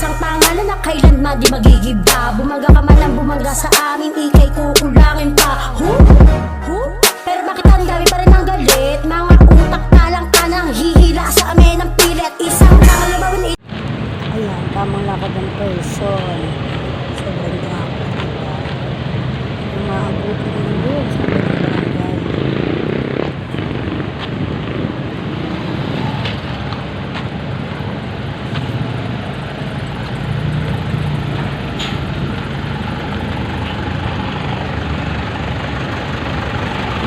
isang pangalan na kailanman di magigibda. Bumangga ka man ang bumangga sa amin, ikay kukulangin pa. Pero bakit ang dami pa rin ang galit? Mga utak na lang ka nang hihila sa amin ng pilit. Isang nakalabawin. Ayan, tamang lakad ng person. Sobrang traffic, diba? Umaabuti rin yun sa mga barangay.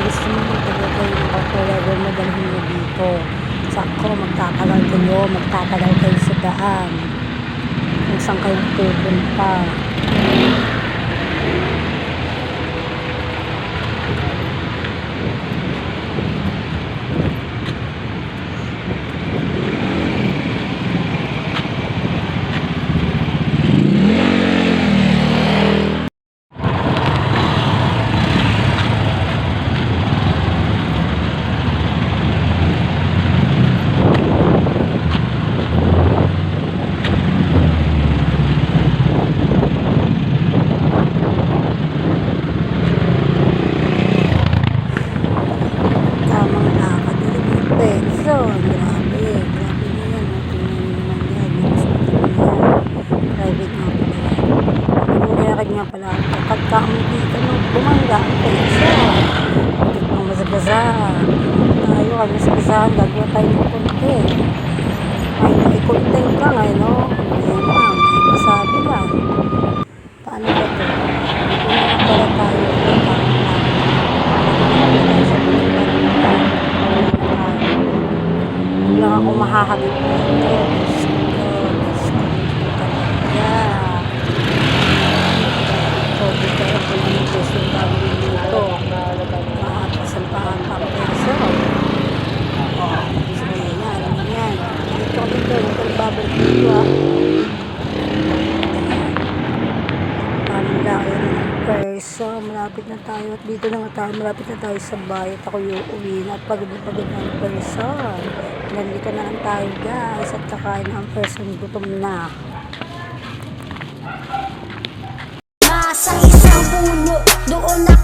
Gusto mo magtagay ng kapulago mo dalhin mo dito. Sakto, magtatagal kayo sa daan. Kung saan kayo pupunta. Tamang lakad nila ng person. Grabe na yan. Tingnan nyo naman yan. Yung hospital niya. Private nga pala yan. Pinulakad nga pala. Kapag kaunti ka nung bumangga ang person. Bakit pang masagasa? Tayo kami masagasahan. Gagawa tayo ng content. Ay, may content ka nga, no? Ayan ma'am. May masabi ka. Paano ba ito? Ito na tayo. Lang ako mahahagit dito. Dito ako yung peso yung gagawin dito. Maapasampahan pa ang peso. So yan. Dito dito babalik dito ha. Paano lang yung peso. Malapit na tayo. At dito na nga tayo. Malapit na tayo sa bayot. Ako yung uwi na. Pagod na pagod ng peso. Nandito na lang tayo guys at kakain ang person, gutom na. Sa isang puno, doon na